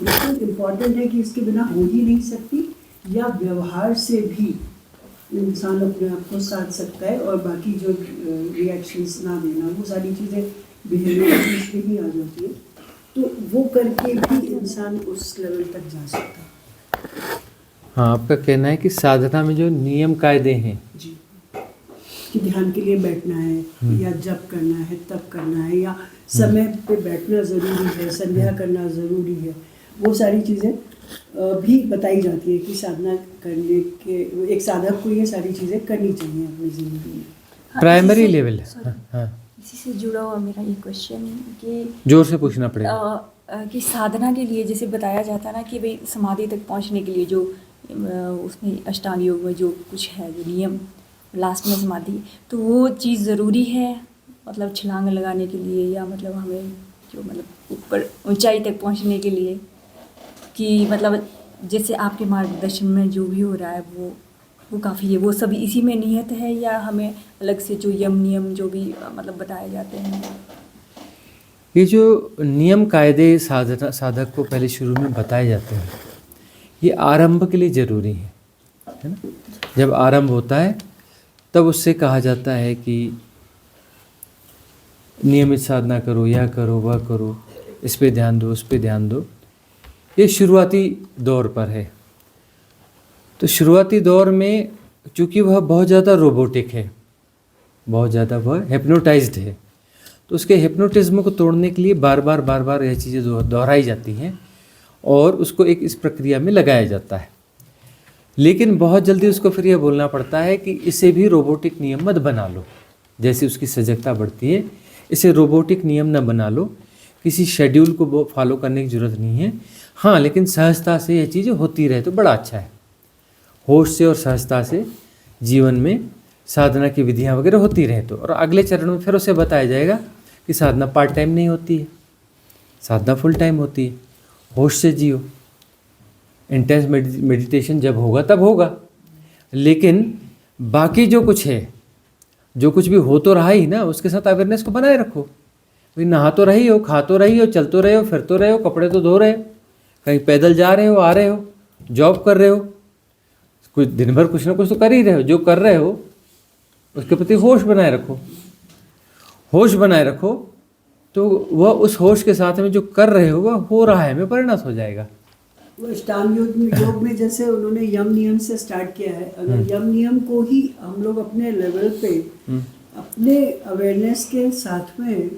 लेकिन इम्पॉर्टेंट है कि इसके बिना हो ही नहीं सकती, या व्यवहार से भी इंसान अपने आप को साध सकता है, और बाकी जो रिएक्शंस ना देना, वो सारी चीज़ें बिहेवियर में ही आ जाती है। तो वो करके भी इंसान उस लेवल तक जा सकता है। हाँ, आपका कहना है कि साधना में जो नियम कायदे हैं जी, कि ध्यान के लिए बैठना है, या जप करना है, तप करना है, या समय पे बैठना ज़रूरी है, संध्या करना ज़रूरी है, वो सारी चीज़ें भी बताई जाती है कि साधना करने के एक साधक को ये सारी चीज़ें करनी चाहिए अपनी ज़िंदगी में। प्राइमरी लेवल है। हाँ, इसी से जुड़ा हुआ मेरा ये क्वेश्चन कि जोर से पूछना पड़ेगा। कि साधना के लिए जैसे बताया जाता है ना कि भाई समाधि तक पहुंचने के लिए जो उसमें अष्टांग योग में जो कुछ है, जो नियम लास्ट में समाधि, तो वो चीज़ ज़रूरी है मतलब छलांग लगाने के लिए, या मतलब हमें जो मतलब ऊपर ऊंचाई तक पहुंचने के लिए, कि मतलब जैसे आपके मार्गदर्शन में जो भी हो रहा है वो काफ़ी है, वो सभी इसी में नियत है, या हमें अलग से जो यम नियम जो भी मतलब बताए जाते हैं? ये जो नियम कायदे साधक को पहले शुरू में बताए जाते हैं, ये आरंभ के लिए ज़रूरी है ना। जब आरंभ होता है तब उससे कहा जाता है कि नियमित साधना करो, यह करो, वह करो, इस पे ध्यान दो, उस पे ध्यान दो। ये शुरुआती दौर पर है। तो शुरुआती दौर में चूँकि वह बहुत ज़्यादा रोबोटिक है, बहुत ज़्यादा वह हिप्नोटाइज्ड है, तो उसके हिप्नोटिज्म को तोड़ने के लिए बार बार यह चीज़ें दोहराई जाती हैं और उसको एक इस प्रक्रिया में लगाया जाता है। लेकिन बहुत जल्दी उसको फिर यह बोलना पड़ता है कि इसे भी रोबोटिक नियम मत बना लो। जैसे उसकी सजगता बढ़ती है, इसे रोबोटिक नियम न बना लो, किसी शेड्यूल को फॉलो करने की ज़रूरत नहीं है। हाँ, लेकिन सहजता से यह चीज़ें होती रहे तो बड़ा अच्छा है। होश से और सहजता से जीवन में साधना की विधियाँ वगैरह होती रहे तो। और अगले चरण में फिर उसे बताया जाएगा कि साधना पार्ट टाइम नहीं होती है, साधना फुल टाइम होती है। होश से जियो, इंटेंस मेडिटेशन जब होगा तब होगा, लेकिन बाकी जो कुछ है, जो कुछ भी हो तो रहा ही ना, उसके साथ अवेयरनेस को बनाए रखो। भाई नहा तो रही हो, खा तो रही हो, चल तो रहे हो, फिर तो रहे हो, कपड़े तो धो रहे हो, कहीं पैदल जा रहे हो, आ रहे हो, जॉब कर रहे हो, कुछ दिन भर कुछ ना कुछ तो कर ही रहे हो। जो कर रहे हो उसके प्रति होश बनाए रखो। होश बनाए रखो तो वह उस होश के साथ में जो कर रहे हो वह हो रहा है में परिणत हो जाएगा। वो अष्टांग योग में जैसे उन्होंने यम नियम से स्टार्ट किया है, अगर यम नियम को ही हम लोग अपने लेवल पे अपने अवेयरनेस के साथ में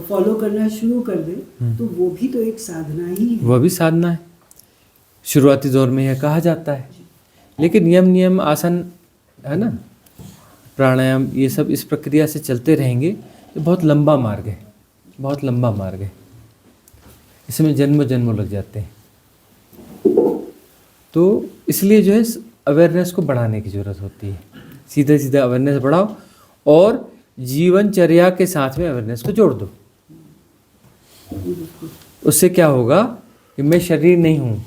फॉलो करना शुरू कर दें तो वो भी तो एक साधना ही है। वह भी साधना है। शुरुआती दौर में यह कहा जाता है, लेकिन यम नियम आसन है ना, प्राणायाम, ये सब इस प्रक्रिया से चलते रहेंगे तो बहुत लंबा मार्ग है, बहुत लंबा मार्ग है। इसमें जन्म जन्म लग जाते हैं। तो इसलिए जो है अवेयरनेस को बढ़ाने की ज़रूरत होती है। सीधा सीधा अवेयरनेस बढ़ाओ और जीवनचर्या के साथ में अवेयरनेस को जोड़ दो। उससे क्या होगा कि मैं शरीर नहीं हूँ,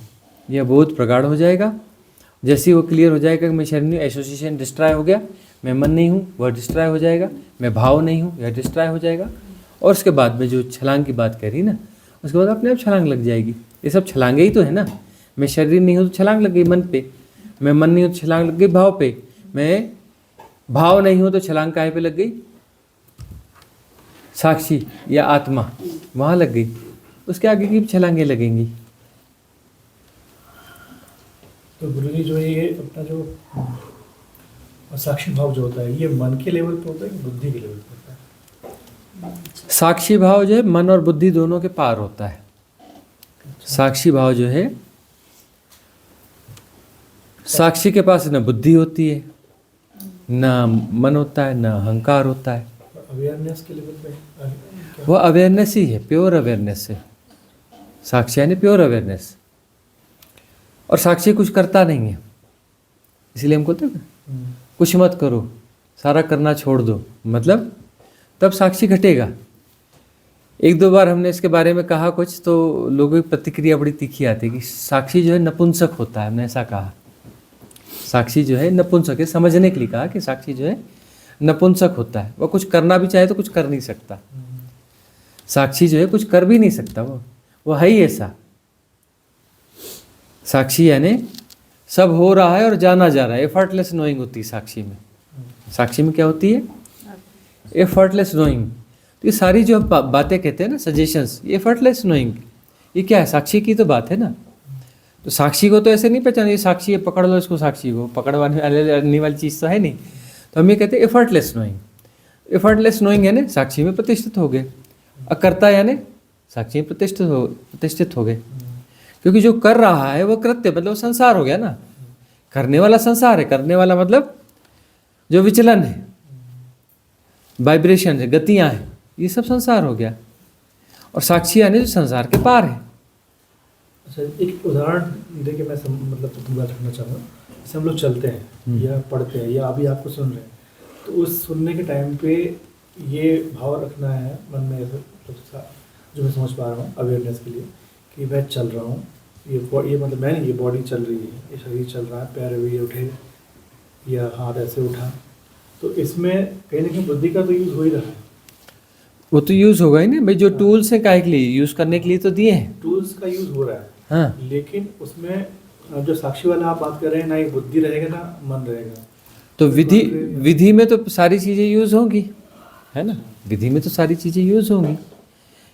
यह बोध प्रगाढ़ हो जाएगा। जैसे ही वो क्लियर हो जाएगा कि मैं शरीर नहीं, एसोसिएशन डिस्ट्रॉय हो गया, मैं मन नहीं हूँ, वह डिस्ट्रॉय हो जाएगा, मैं भाव नहीं हूँ, यह डिस्ट्रॉय हो जाएगा। और उसके बाद में जो छलांग की बात करी ना, उसके बाद अपने आप छलांग लग जाएगी। ये सब छलांगे ही तो है ना। मैं शरीर नहीं हूँ तो छलांग लग गई मन पे, मैं मन नहीं हूँ तो छलांग लग गई भाव पे, मैं भाव नहीं हूँ तो छलांग काहे पे लग गई, साक्षी या आत्मा, वहाँ लग गई। उसके आगे की छलांगे लगेंगी। तो गुरुजी जो है ये अपना जो साक्षी भाव जो होता है ये मन के लेवल पे होता है कि बुद्धि के लेवल पे होता है? साक्षी भाव जो है मन और बुद्धि दोनों के पार होता है। साक्षी भाव जो है, साक्षी के पास न बुद्धि होती है, न मन होता है, न अहंकार होता है। अवेयरनेस के लेवल पे वह अवेयरनेस ही है, प्योर अवेयरनेस है। साक्षी यानी प्योर अवेयरनेस। और साक्षी कुछ करता नहीं है, इसलिए हम बोलते हैं कुछ मत करो, सारा करना छोड़ दो, मतलब तब साक्षी घटेगा। एक दो बार हमने इसके बारे में कहा कुछ, तो लोगों की प्रतिक्रिया बड़ी तीखी आती है कि साक्षी जो है नपुंसक होता है। हमने ऐसा कहा, साक्षी जो है नपुंसक है, समझने के लिए कहा कि साक्षी जो है नपुंसक होता है। वह कुछ करना भी चाहे तो कुछ कर नहीं सकता। साक्षी जो है कुछ कर भी नहीं सकता, वो है ही ऐसा। साक्षी यानी सब हो रहा है और जाना जा रहा है, एफर्टलेस नोइंग होती है साक्षी में। साक्षी में क्या होती है? Effortless knowing. तो ये सारी जो हम बातें कहते हैं ना, सजेशंस, ये एफर्टलेस नोइंग, ये क्या है? साक्षी की तो बात है ना। तो साक्षी को तो ऐसे नहीं पहचाना ये साक्षी है, पकड़ लो इसको, साक्षी को पकड़वाने वाली चीज़ तो है नहीं। तो हम ये कहते हैं एफर्टलेस नोइंग। एफर्टलेस नोइंग यानी साक्षी में प्रतिष्ठित हो गए। अकर्ता यानी साक्षी में प्रतिष्ठित हो गए, क्योंकि जो कर रहा है वो कृत्य मतलब संसार हो गया ना। करने वाला संसार है, करने वाला मतलब जो विचलन है, वाइब्रेशन है, गतियाँ हैं, ये सब संसार हो गया। और साक्षी यानी जो संसार के पार है। अच्छा, एक उदाहरण देके मैं मतलब अपनी बात रखना चाहूँगा। जैसे हम लोग चलते हैं या पढ़ते हैं या अभी आपको सुन रहे हैं, तो उस सुनने के टाइम पे ये भाव रखना है मन में, ऐसा मतलब जो मैं समझ पा रहा हूँ अवेयरनेस के लिए, कि मैं चल रहा हूँ, ये मतलब मैं नहीं, ये बॉडी चल रही है, ये शरीर चल रहा है, पैर भी ये उठे या हाथ ऐसे उठा, तो इसमें कहीं ना कहीं बुद्धि का तो यूज़ हो ही रहा है। वो तो यूज़ होगा ही ना भाई, जो टूल्स हैं काहे के लिए? यूज़ करने के लिए तो दिए हैं। टूल्स का यूज़ हो रहा है, हाँ। लेकिन उसमें जो साक्षी वाला आप बात कर रहे हैं, ना एक बुद्धि रहेगा ना मन रहेगा। तो विधि में तो सारी चीज़ें यूज़ होंगी, है ना। विधि में तो सारी चीज़ें यूज़ होंगी।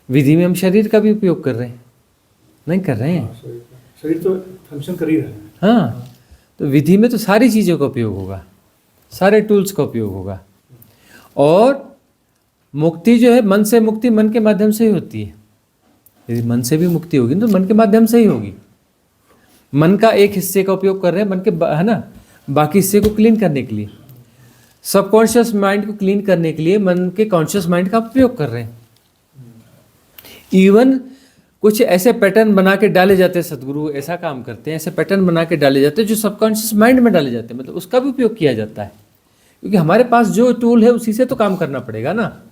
विधि में हम शरीर का भी उपयोग कर रहे हैं, नहीं कर रहे हैं? शरीर तो फंक्शन कर ही रहा है। हाँ, तो विधि में तो सारी चीज़ों का उपयोग होगा, सारे टूल्स का उपयोग होगा। और मुक्ति जो है, मन से मुक्ति मन के माध्यम से ही होती है। यदि मन से भी मुक्ति होगी तो मन के माध्यम से ही होगी। मन का एक हिस्से का उपयोग कर रहे हैं, मन के, है ना, बाकी हिस्से को क्लीन करने के लिए, सबकॉन्शियस माइंड को क्लीन करने के लिए मन के कॉन्शियस माइंड का उपयोग कर रहे हैं। इवन कुछ ऐसे पैटर्न बना के डाले जाते हैं, सदगुरु ऐसा काम करते हैं, ऐसे पैटर्न बना के डाले जाते हैं जो सबकॉन्शियस माइंड में डाले जाते हैं, मतलब उसका भी उपयोग किया जाता है। क्योंकि हमारे पास जो टूल है उसी से तो काम करना पड़ेगा ना,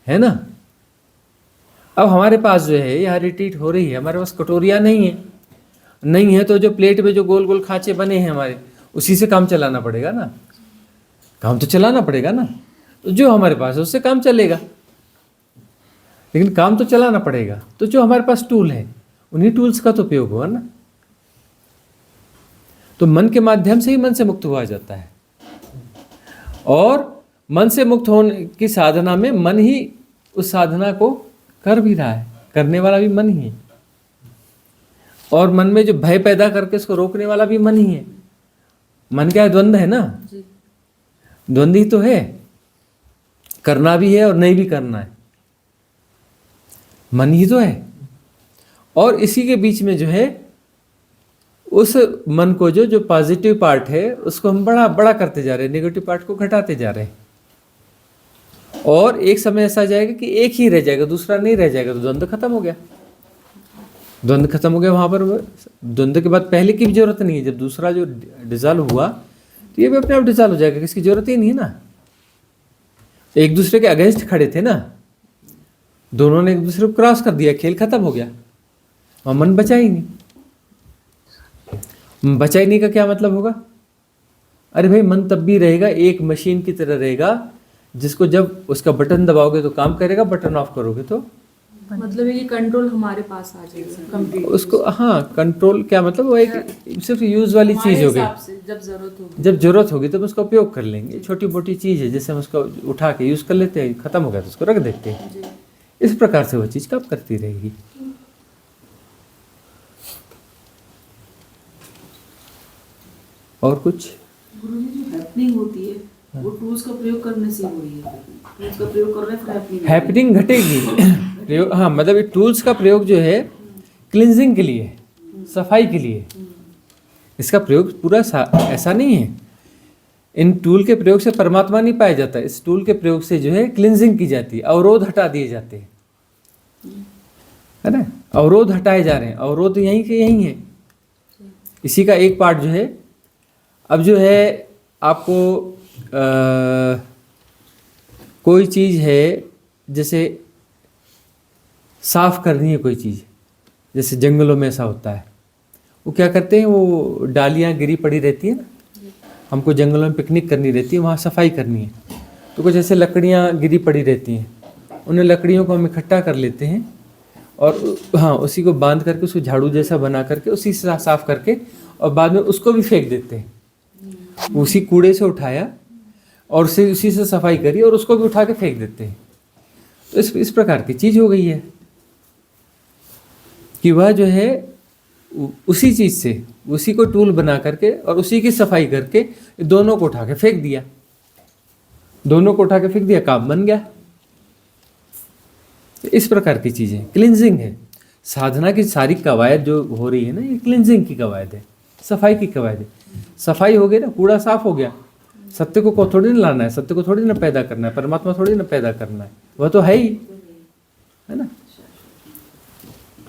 है ना। अब हमारे पास जो है यहाँ रिट्रीट हो रही है, हमारे पास कटोरियाँ नहीं है तो जो प्लेट में जो गोल गोल खांचे बने हैं हमारे, उसी से काम चलाना पड़ेगा ना, काम तो चलाना पड़ेगा ना। तो जो हमारे पास है उससे काम चलेगा, लेकिन काम तो चलाना पड़ेगा। तो जो हमारे पास टूल है उन्हीं टूल्स का तो उपयोग होगा ना। तो मन के माध्यम से ही मन से मुक्त हुआ जाता है। और मन से मुक्त होने की साधना में मन ही उस साधना को कर भी रहा है, करने वाला भी मन ही है। और मन में जो भय पैदा करके उसको रोकने वाला भी मन ही है। मन क्या है? द्वंद्व है ना, द्वंद्व ही तो है, करना भी है और नहीं भी करना है, मन ही तो है। और इसी के बीच में जो है उस मन को जो पॉजिटिव पार्ट है उसको हम बड़ा करते जा रहे हैं, नेगेटिव पार्ट को घटाते जा रहे हैं। और एक समय ऐसा आ जाएगा कि एक ही रह जाएगा, दूसरा नहीं रह जाएगा, तो द्वंद्व खत्म हो गया। द्वंद्व खत्म हो गया, वहाँ पर द्वंद्व के बाद पहले की भी जरूरत नहीं है। जब दूसरा जो डिजॉल्व हुआ तो ये भी अपने आप डिजॉल्व हो जाएगा, किसकी जरूरत ही नहीं है ना। एक दूसरे के अगेंस्ट खड़े थे ना, दोनों ने एक दूसरे को क्रॉस कर दिया, खेल खत्म हो गया, वहाँ मन बचा ही नहीं। बचा ही नहीं का क्या मतलब होगा? अरे भाई मन तब भी रहेगा, एक मशीन की तरह रहेगा जिसको जब उसका बटन दबाओगे तो काम करेगा, बटन ऑफ करोगे तो मतलब है कि कंट्रोल हमारे पास आ जाएगा कंप्लीट उसको। हाँ, कंट्रोल क्या मतलब, वो एक सिर्फ यूज वाली चीज़ हो गई। जब जरूरत होगी तब उसका उपयोग कर लेंगे। छोटी मोटी चीज़ है, जैसे हम उसको उठा के यूज़ कर लेते हैं, खत्म हो गया तो उसको रख देते हैं। इस प्रकार से वो चीज़ काम करती रहेगी। और कुछ गुरुजी जो हैपनिंग होती है वो टूल्स का प्रयोग करने से हो रही है। टूल्स का प्रयोग कर रहे हैं, फिर हैपनिंग घटेगी प्रयोग। हाँ, मतलब ये टूल्स का प्रयोग जो है क्लिनजिंग के लिए, सफाई के लिए, इसका प्रयोग पूरा ऐसा नहीं है। इन टूल के प्रयोग से परमात्मा नहीं पाया जाता, इस टूल के प्रयोग से जो है क्लिनजिंग की जाती है, अवरोध हटा दिए जाते हैं, है ना। अवरोध हटाए जा रहे हैं, अवरोध यहीं के यहीं है। इसी का एक पार्ट जो है, अब जो है आपको कोई चीज़ है, जैसे साफ करनी है कोई चीज़, जैसे जंगलों में ऐसा होता है, वो क्या करते हैं, वो डालियाँ गिरी पड़ी रहती है ना, हमको जंगलों में पिकनिक करनी रहती है, वहाँ सफाई करनी है, तो कुछ ऐसे लकड़ियाँ गिरी पड़ी रहती हैं, उन लकड़ियों को हम इकट्ठा कर लेते हैं और हाँ उसी को बांध करके उसको झाड़ू जैसा बना करके उसी से साफ करके और बाद में उसको भी फेंक देते हैं। उसी कूड़े से उठाया और उसी से सफाई करी और उसको भी उठा के फेंक देते हैं। तो इस प्रकार की चीज़ हो गई है कि वह जो है उसी चीज़ से उसी को टूल बना करके और उसी की सफाई करके दोनों को उठा के फेंक दिया, दोनों को उठा के फेंक दिया, काम बन गया। इस प्रकार की चीज़ें क्लिनजिंग है। साधना की सारी कवायद जो हो रही है ना, ये क्लिनजिंग की कवायद है, सफाई की कवायद है। सफाई हो गई ना, कूड़ा साफ हो गया। सत्य को थोड़ी ना लाना है, सत्य को थोड़ी ना पैदा करना है, परमात्मा थोड़ी ना पैदा करना है, वह तो है ही, है ना।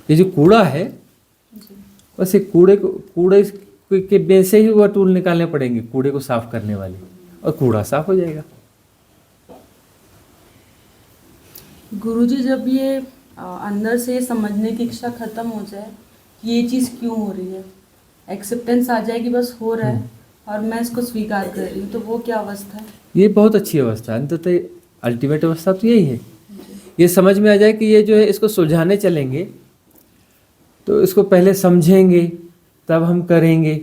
ये जो कूड़ा है बस ये कूड़े के में से ही वह टूल निकालने पड़ेंगे कूड़े को साफ करने वाले, और कूड़ा साफ हो जाएगा। गुरुजी, जब ये अंदर से समझने की इच्छा खत्म हो जाए कि ये चीज़ क्यों हो रही है, एक्सेप्टेंस आ जाए कि बस हो रहा है और मैं इसको स्वीकार कर रही हूँ, तो वो क्या अवस्था है? ये बहुत अच्छी अवस्था है। अंततः अल्टीमेट अवस्था तो यही है। ये समझ में आ जाए कि ये जो है इसको सुलझाने चलेंगे तो इसको पहले समझेंगे तब हम करेंगे,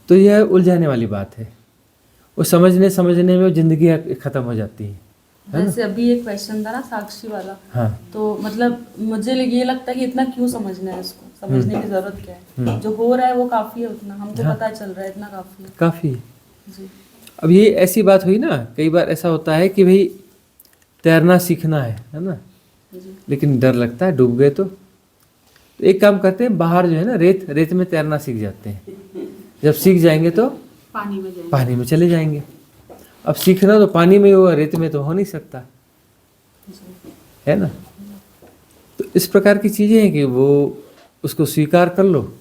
तो यह उलझाने वाली बात है। वो समझने में जिंदगी खत्म हो जाती है ना? जैसे अभी एक क्वेश्चन था ना साक्षी वाला, हाँ। तो मतलब मुझे ये लगता है कि इतना क्यों समझना है, इसको समझने की जरूरत क्या है? जो हो रहा है वो काफी है, उतना हमको पता चल रहा है, इतना काफी है। काफ़ी। जी अब ये ऐसी बात हुई ना, कई बार ऐसा होता है कि भाई तैरना सीखना है ना, जी लेकिन डर लगता है डूब गए तो एक काम करते हैं, बाहर जो है ना रेत में तैरना सीख जाते हैं। जब सीख जाएंगे तो पानी में चले जाएंगे। अब सीखना तो पानी में होगा, रेत में तो हो नहीं सकता, है ना। तो इस प्रकार की चीज़ें हैं कि वो उसको स्वीकार कर लो,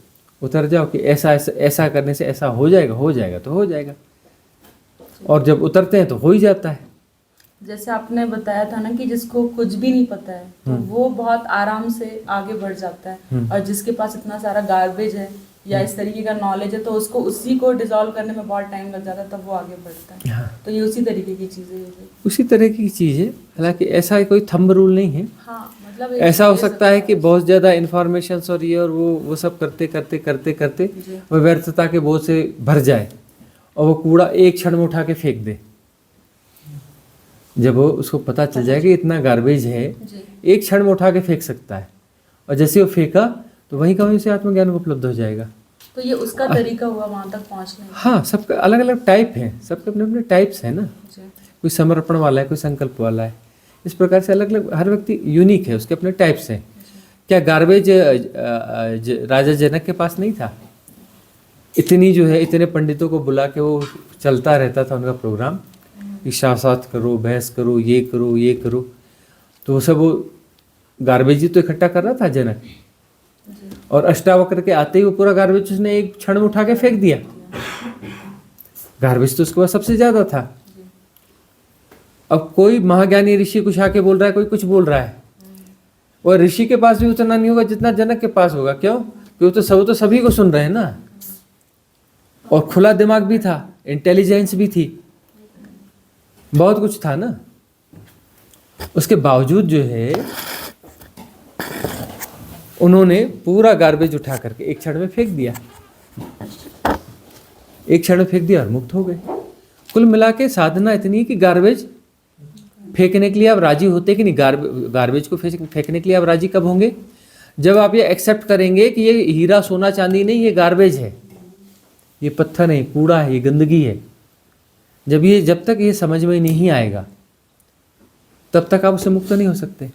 उतर जाओ कि ऐसा करने से ऐसा हो जाएगा तो हो जाएगा, और जब उतरते हैं तो हो ही जाता है। जैसे आपने बताया था ना कि जिसको कुछ भी नहीं पता है तो वो बहुत आराम से आगे बढ़ जाता है, और जिसके पास इतना सारा गार्बेज है या इस तरीके का नॉलेज है तो उसको उसी को डिसॉल्व करने में बहुत टाइम लग जाता है, तब वो आगे बढ़ता है। हाँ। तो ये उसी तरीके की चीज़ है। उसी तरह की चीज़ है। हालांकि ऐसा कोई थंब रूल नहीं है। हाँ, मतलब ऐसा हो सकता है कि बहुत ज़्यादा इन्फॉर्मेशन और ये और वो सब करते वो व्यर्थता के बोझ से भर जाए और वो कूड़ा एक क्षण में उठा के फेंक दे। जब वो उसको पता चल जाए कि इतना गार्बेज है, एक क्षण में उठा के फेंक सकता है, और जैसे वो फेंका तो वहीं का वहीं से आत्मज्ञान उपलब्ध हो जाएगा। तो ये उसका तरीका हुआ वहाँ तक पहुँचने का। हाँ, सबका अलग अलग टाइप है, सबके अपने अपने टाइप्स हैं ना। जी। कोई समर्पण वाला है, कोई संकल्प वाला है, इस प्रकार से अलग अलग हर व्यक्ति यूनिक है, उसके अपने टाइप्स हैं। क्या गार्बेज राजा जनक के पास नहीं था? इतनी जो है इतने पंडितों को बुला के वो चलता रहता था उनका प्रोग्राम कि शास्त्रार्थ करो, बहस करो, ये करो, तो वो सब वो गार्बेज ही तो इकट्ठा कर रहा था जनक। और अष्टावक्र के आते ही वो पूरा गार्बेज उसने एक क्षण में उठा के फेंक दिया। गार्बेज तो उसके पास सबसे ज्यादा था। अब कोई महाज्ञानी ऋषि कुछ आके बोल रहा है, कोई कुछ बोल रहा है, और ऋषि के पास भी उतना नहीं होगा जितना जनक के पास होगा। क्यों? क्योंकि तो सभी को सुन रहे हैं ना, और खुला दिमाग भी था, इंटेलिजेंस भी थी, बहुत कुछ था ना। उसके बावजूद जो है उन्होंने पूरा गार्बेज उठा करके एक क्षण में फेंक दिया, और मुक्त हो गए। कुल मिला के साधना इतनी है कि गार्बेज फेंकने के लिए आप राजी होते कि नहीं? गार्बेज को फेंकने के लिए आप राजी कब होंगे? जब आप ये एक्सेप्ट करेंगे कि ये हीरा सोना चांदी नहीं, ये गार्बेज है, ये पत्थर है, कूड़ा है, ये गंदगी है। जब तक ये समझ में नहीं आएगा तब तक आप उससे मुक्त नहीं हो सकते।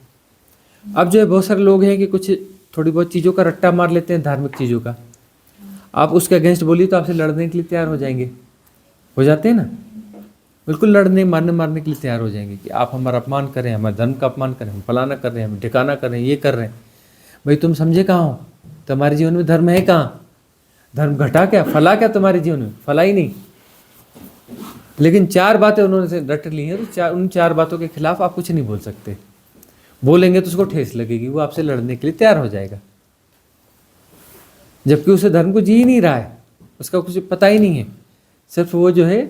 अब जो है बहुत सारे लोग हैं कि कुछ थोड़ी बहुत चीज़ों का रट्टा मार लेते हैं, धार्मिक चीज़ों का। आप उसके अगेंस्ट बोलिए तो आपसे लड़ने के लिए तैयार हो जाएंगे, हो जाते हैं ना, बिल्कुल लड़ने मारने के लिए तैयार हो जाएंगे कि आप हमारा अपमान करें, हमारे धर्म का अपमान करें, हम फलाना कर रहे हैं, हम ठिकाना कर रहे हैं, ये कर रहे हैं। भाई तुम समझे कहाँ हो? तुम्हारे जीवन में धर्म है कहाँ? धर्म घटा क्या, फला क्या तुम्हारे जीवन में? फला ही नहीं। लेकिन 4 बातें उन्होंने रट ली हैं, तो उन 4 बातों के खिलाफ आप कुछ नहीं बोल सकते। बोलेंगे तो उसको ठेस लगेगी, वो आपसे लड़ने के लिए तैयार हो जाएगा, जबकि उसे धर्म को जी ही नहीं रहा है, उसका कुछ पता ही नहीं है। सिर्फ वो जो है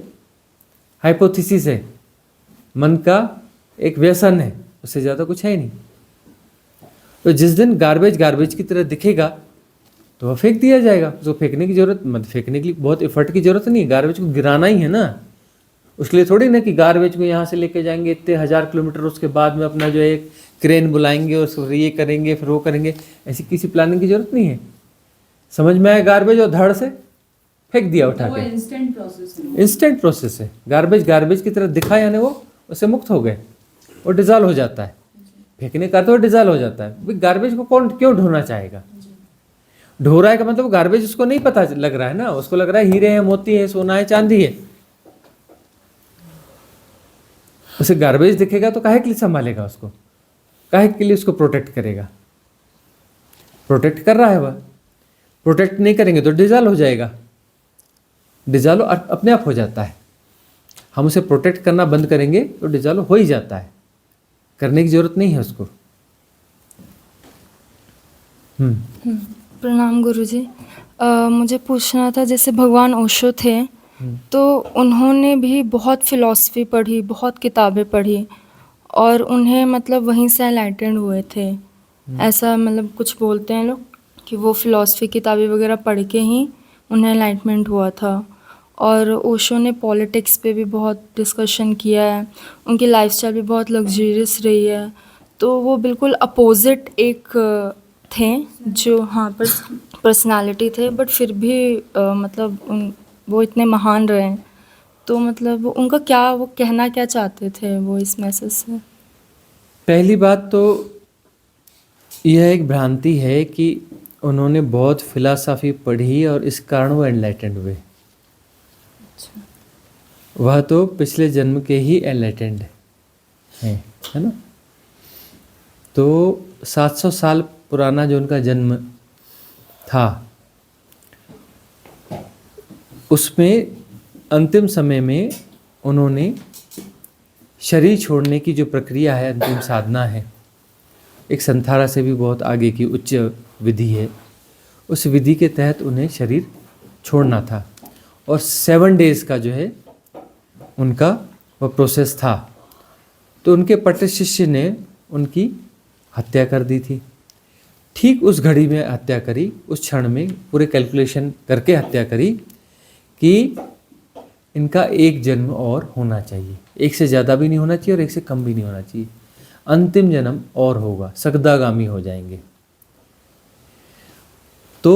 हाइपोथेसिस है, मन का एक व्यसन है, उससे ज़्यादा कुछ है ही नहीं। तो जिस दिन गार्बेज गार्बेज की तरह दिखेगा तो वह फेंक दिया जाएगा। उसको फेंकने की जरूरत, मतलब फेंकने के लिए बहुत एफर्ट की जरूरत नहीं है, गार्बेज को गिराना ही है ना। उसके लिए थोड़ी ना कि गार्बेज को यहाँ से लेके जाएंगे इतने 1000 किलोमीटर, उसके बाद में अपना जो है क्रेन बुलाएंगे और उसको ये करेंगे फिर वो करेंगे, ऐसी किसी प्लानिंग की जरूरत नहीं है। समझ में आया गार्बेज और धड़ से फेंक दिया उठा के। इंस्टेंट प्रोसेस है। इंस्टेंट प्रोसेस है। गार्बेज गार्बेज की तरह दिखा यानी वो उससे मुक्त हो गए, वो डिजॉल्व हो जाता है। फेंकने का तो डिजॉल्व हो जाता है। भाई गार्बेज को कौन क्यों ढोना चाहेगा? ढो रहा है का मतलब गार्बेज उसको नहीं पता लग रहा है ना, उसको लग रहा है हीरे हैं, मोती है, सोना है, चांदी है। उसे गार्बेज दिखेगा तो काहे के लिए संभालेगा उसको, काहे के लिए उसको प्रोटेक्ट करेगा? प्रोटेक्ट कर रहा है वह, प्रोटेक्ट नहीं करेंगे तो डिजॉल्व हो जाएगा। डिजॉल्व अपने आप हो जाता है। हम उसे प्रोटेक्ट करना बंद करेंगे तो डिजॉल्व हो ही जाता है, करने की जरूरत नहीं है उसको। प्रणाम गुरुजी। मुझे पूछना था, जैसे भगवान ओशो थे तो उन्होंने भी बहुत फ़िलॉसफी पढ़ी, बहुत किताबें पढ़ी और उन्हें मतलब वहीं से एनलाइटेंड हुए थे, ऐसा मतलब कुछ बोलते हैं लोग कि वो फ़िलॉसफी किताबें वगैरह पढ़ के ही उन्हें एनलाइटमेंट हुआ था। और ओशो ने पॉलिटिक्स पे भी बहुत डिस्कशन किया है, उनकी लाइफस्टाइल भी बहुत लग्जरियस रही है। तो वो बिल्कुल अपोजिट एक थे जो पर्सनालिटी थे, बट फिर भी मतलब वो इतने महान रहे हैं। तो मतलब उनका क्या, वो कहना क्या चाहते थे वो इस मैसेज से? पहली बात तो यह एक भ्रांति है कि उन्होंने बहुत फिलॉसफी पढ़ी और इस कारण वो एनलाइटेंड हुए। वह तो पिछले जन्म के ही एनलाइटेंड हैं, है ना। तो 700 साल पुराना जो उनका जन्म था, उसमें अंतिम समय में उन्होंने शरीर छोड़ने की जो प्रक्रिया है, अंतिम साधना है, एक संथारा से भी बहुत आगे की उच्च विधि है, उस विधि के तहत उन्हें शरीर छोड़ना था और 7 डेज़ का जो है उनका वह प्रोसेस था। तो उनके पट्ट शिष्य ने उनकी हत्या कर दी थी। ठीक उस घड़ी में हत्या करी, उस क्षण में पूरे कैलकुलेशन करके हत्या करी कि इनका एक जन्म और होना चाहिए, एक से ज़्यादा भी नहीं होना चाहिए और एक से कम भी नहीं होना चाहिए, अंतिम जन्म और होगा, सगदागामी हो जाएंगे। तो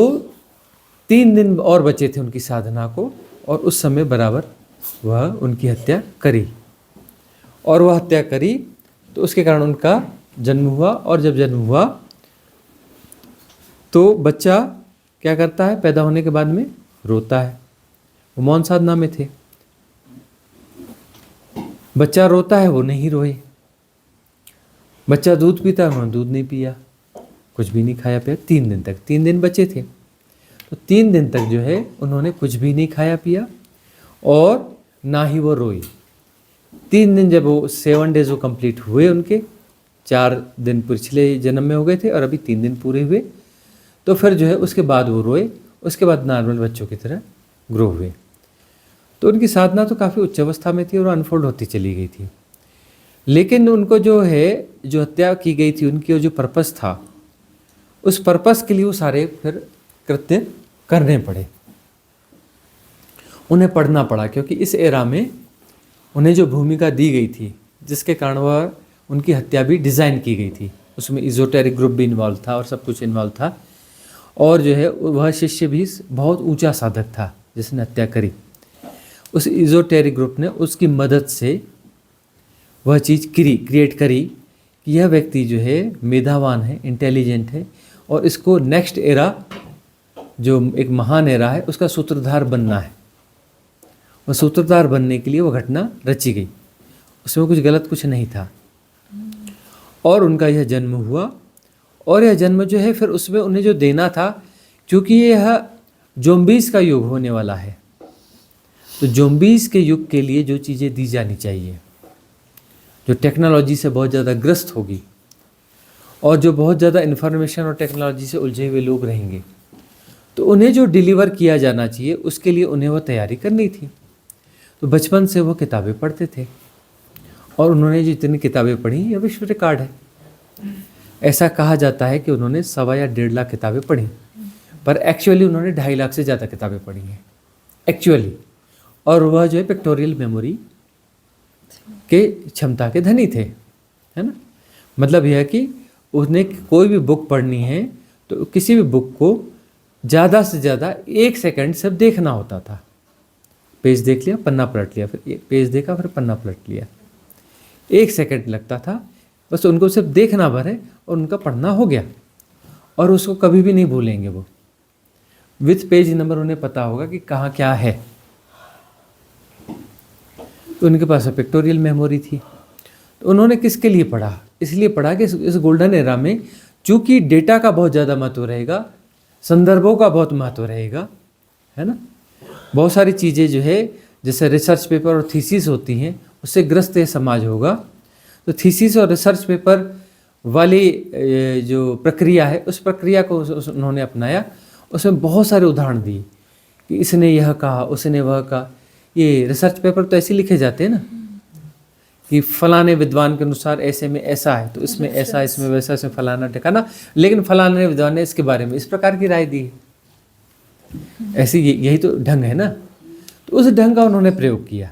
3 दिन और बचे थे उनकी साधना को और उस समय बराबर वह उनकी हत्या करी। और वह हत्या करी तो उसके कारण उनका जन्म हुआ। और जब जन्म हुआ तो बच्चा क्या करता है, पैदा होने के बाद में रोता है। वो मौन साधना में थे, बच्चा रोता है, वो नहीं रोए। बच्चा दूध पीता है, उन्होंने दूध नहीं पिया, कुछ भी नहीं खाया पिया 3 दिन तक। 3 दिन बचे थे, तो 3 दिन तक जो है उन्होंने कुछ भी नहीं खाया पिया और ना ही वो रोई। 3 दिन जब वो 7 डेज वो कंप्लीट हुए, उनके 4 दिन पिछले जन्म में हो गए थे और अभी 3 दिन पूरे हुए, तो फिर जो है उसके बाद वो रोए। उसके बाद नॉर्मल बच्चों की तरह ग्रो हुए। तो उनकी साधना तो काफ़ी उच्च अवस्था में थी और अनफोल्ड होती चली गई थी। लेकिन उनको जो है, जो हत्या की गई थी, उनकी जो पर्पस था, उस पर्पस के लिए वो सारे फिर कृत्य करने पड़े, उन्हें पढ़ना पड़ा। क्योंकि इस एरा में उन्हें जो भूमिका दी गई थी, जिसके कारण वह उनकी हत्या भी डिज़ाइन की गई थी, उसमें इजोटेरिक ग्रुप भी इन्वॉल्व था और सब कुछ इन्वॉल्व था। और जो है वह शिष्य भी बहुत ऊंचा साधक था जिसने हत्या करी। उस इजोटेरिक ग्रुप ने उसकी मदद से वह चीज़ क्रिएट करी कि यह व्यक्ति जो है मेधावान है, इंटेलिजेंट है और इसको नेक्स्ट एरा, जो एक महान एरा है, उसका सूत्रधार बनना है। वह सूत्रधार बनने के लिए वह घटना रची गई, उसमें कुछ गलत कुछ नहीं था। और उनका यह जन्म हुआ और यह जन्म जो है फिर उसमें उन्हें जो देना था, क्योंकि यह ज़ॉम्बीज़ का युग होने वाला है, तो ज़ॉम्बीज़ के युग के लिए जो चीज़ें दी जानी चाहिए, जो टेक्नोलॉजी से बहुत ज़्यादा ग्रस्त होगी और जो बहुत ज़्यादा इन्फॉर्मेशन और टेक्नोलॉजी से उलझे हुए लोग रहेंगे, तो उन्हें जो डिलीवर किया जाना चाहिए उसके लिए उन्हें वह तैयारी करनी थी। तो बचपन से वो किताबें पढ़ते थे और उन्होंने जितनी किताबें पढ़ी, यह विश्व रिकॉर्ड है। ऐसा कहा जाता है कि उन्होंने 1.25 या 1.5 लाख किताबें पढ़ी, पर एक्चुअली उन्होंने 2.5 लाख से ज़्यादा किताबें पढ़ी हैं एक्चुअली। और वह जो है पिक्टोरियल मेमोरी के क्षमता के धनी थे, है ना। मतलब यह कि उसने कोई भी बुक पढ़नी है तो किसी भी बुक को ज़्यादा से ज़्यादा 1 सेकंड सिर्फ देखना होता था। पेज देख लिया, पन्ना पलट लिया, फिर पेज देखा, फिर पन्ना पलट लिया, 1 सेकंड लगता था बस। उनको सिर्फ देखना भर है और उनका पढ़ना हो गया, और उसको कभी भी नहीं भूलेंगे वो। विथ पेज नंबर उन्हें पता होगा कि कहाँ क्या है। तो उनके पास पिक्टोरियल मेमोरी थी। तो उन्होंने किसके लिए पढ़ा? इसलिए पढ़ा कि इस गोल्डन एरा में चूंकि डेटा का बहुत ज़्यादा महत्व रहेगा, संदर्भों का बहुत महत्व रहेगा, है ना। बहुत सारी चीज़ें जो है जैसे रिसर्च पेपर और थीसिस होती हैं, उससे ग्रस्त ये समाज होगा। तो थीसिस और रिसर्च पेपर वाली जो प्रक्रिया है, उस प्रक्रिया को उन्होंने अपनाया। उसमें बहुत सारे उदाहरण दिए कि इसने यह कहा, उसने वह कहा। ये रिसर्च पेपर तो ऐसे लिखे जाते हैं ना कि फलाने विद्वान के अनुसार ऐसे में ऐसा है, तो इसमें ऐसा, इसमें वैसा, इसमें फलाना ठिकाना, लेकिन फलाने विद्वान ने इसके बारे में इस प्रकार की राय दी है। ऐसे यही तो ढंग है ना। तो उस ढंग का उन्होंने प्रयोग किया,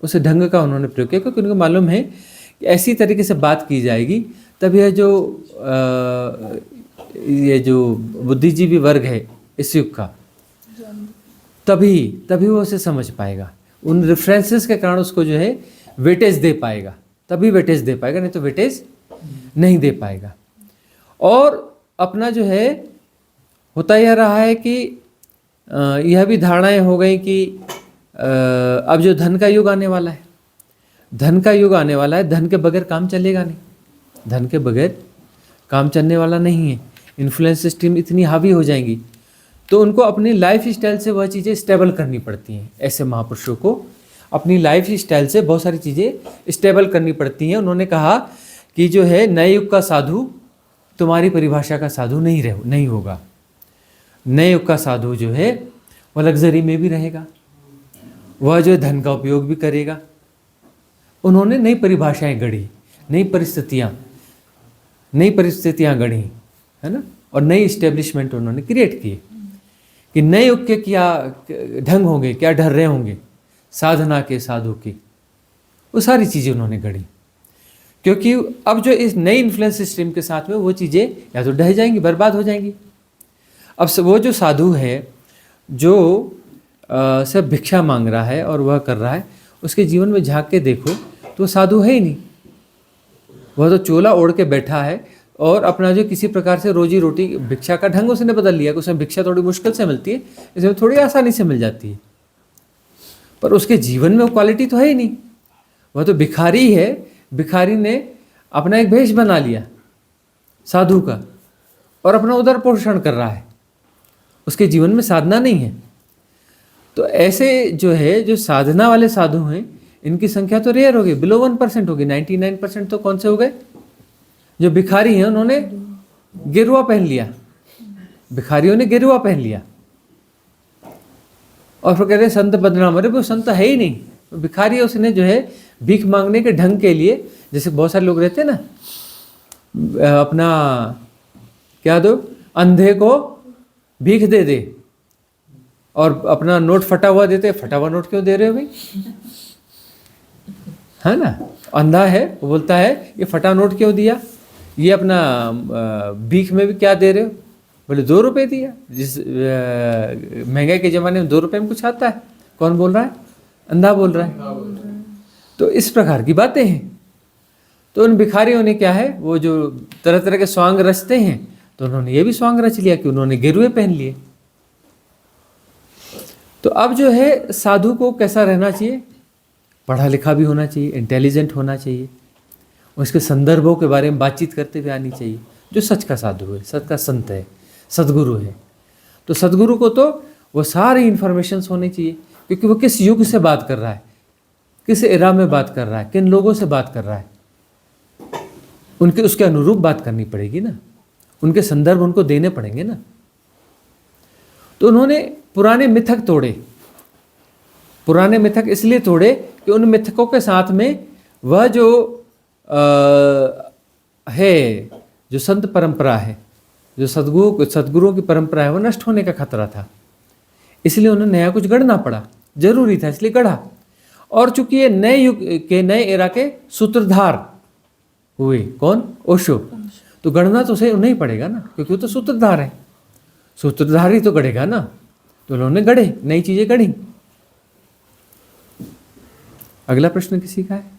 उस ढंग का उन्होंने प्रयोग किया, क्योंकि उनको मालूम है कि ऐसी तरीके से बात की जाएगी तब यह जो बुद्धिजीवी वर्ग है इस युग का, तभी वो उसे समझ पाएगा। उन रेफरेंसेस के कारण उसको जो है वेटेज दे पाएगा, तभी वेटेज दे पाएगा, नहीं तो वेटेज नहीं दे पाएगा। और अपना जो है होता यह रहा है कि यह भी धारणाएं हो गई कि अब जो धन का युग आने वाला है, धन का युग आने वाला है, धन के बगैर काम चलेगा नहीं, धन के बगैर काम चलने वाला नहीं है। इन्फ्लुएंस सिस्टम इतनी हावी हो जाएंगी तो उनको अपनी लाइफ स्टाइल से वह चीज़ें स्टेबल करनी पड़ती हैं। ऐसे महापुरुषों को अपनी लाइफ स्टाइल से बहुत सारी चीज़ें स्टेबल करनी पड़ती हैं। उन्होंने कहा कि जो है नए युग का साधु तुम्हारी परिभाषा का साधु नहीं होगा। नए युग का साधु जो है वह लग्जरी में भी रहेगा, वह जो है धन का उपयोग भी करेगा। उन्होंने नई परिभाषाएं गढ़ी, नई परिस्थितियां गढ़ी, है ना, और नई इस्टेब्लिशमेंट उन्होंने क्रिएट किए कि नए युग के क्या ढंग होंगे, क्या ढर्रे होंगे साधना के, साधु की, वो सारी चीज़ें उन्होंने गढ़ी। क्योंकि अब जो इस नई इन्फ्लुएंस सिस्टम के साथ में वो चीज़ें या तो ढह जाएंगी, बर्बाद हो जाएंगी। अब वो जो साधु है जो सब भिक्षा मांग रहा है और वह कर रहा है, उसके जीवन में झांक के देखो तो साधु है ही नहीं। वह तो चोला ओढ़ के बैठा है और अपना जो किसी प्रकार से रोजी रोटी, भिक्षा का ढंग उसने बदल लिया कि उसमें भिक्षा थोड़ी मुश्किल से मिलती है, इसमें थोड़ी आसानी से मिल जाती है, पर उसके जीवन में वो क्वालिटी तो है ही नहीं। वह तो भिखारी है, भिखारी ने अपना एक भेष बना लिया साधु का और अपना उदर पोषण कर रहा है, उसके जीवन में साधना नहीं है। तो ऐसे जो है जो साधना वाले साधु हैं, इनकी संख्या तो रेयर होगी, बिलो 1% होगी। 99% तो कौन से हो गए? जो भिखारी हैं उन्होंने गेरुआ पहन लिया, भिखारियों ने गेरुआ पहन लिया और फिर कह रहे संत बदनाम। अरे वो संत है ही नहीं, भिखारी है। उसने जो है भीख मांगने के ढंग के लिए, जैसे बहुत सारे लोग रहते हैं ना, अपना क्या दो, अंधे को भीख दे दे और अपना नोट फटा हुआ देते। फटा हुआ नोट क्यों दे रहे हो भाई, है ना। अंधा है, वो बोलता है ये फटा नोट क्यों दिया, ये अपना भीख में भी क्या दे रहे हो, बोले 2 रुपये दिया। जिस महंगाई के ज़माने में 2 रुपये में कुछ आता है? कौन बोल रहा है? अंधा बोल रहा है। तो इस प्रकार की बातें हैं। तो उन भिखारियों ने क्या है, वो जो तरह तरह के स्वांग रचते हैं, तो उन्होंने ये भी स्वांग रच लिया कि उन्होंने गेरुए पहन लिए। तो अब जो है साधु को कैसा रहना चाहिए? पढ़ा लिखा भी होना चाहिए, इंटेलिजेंट होना चाहिए, उसके संदर्भों के बारे में बातचीत करते हुए आनी चाहिए। जो सच का साधु है, सच का संत है, सदगुरु है, तो सदगुरु को तो वो सारी इन्फॉर्मेशंस होनी चाहिए, क्योंकि वो किस युग से बात कर रहा है, किस एरा में बात कर रहा है, किन लोगों से बात कर रहा है, उनके उसके अनुरूप बात करनी पड़ेगी ना, उनके संदर्भ उनको देने पड़ेंगे ना। तो उन्होंने पुराने मिथक तोड़े। पुराने मिथक इसलिए तोड़े कि उन मिथकों के साथ में वह जो है जो संत परंपरा है, जो सद्गुरुओं की परंपरा है, वो नष्ट होने का खतरा था। इसलिए उन्हें नया कुछ गढ़ना पड़ा, जरूरी था, इसलिए गढ़ा। और चूंकि ये नए युग के, नए एरा के सूत्रधार हुए, कौन? ओशो। तो गढ़ना तो सही नहीं पड़ेगा ना, क्योंकि वो तो सूत्रधार है, सूत्रधार ही तो गढ़ेगा ना। तो उन्होंने गढ़े, नई चीजें गढ़ी। अगला प्रश्न किसी का है?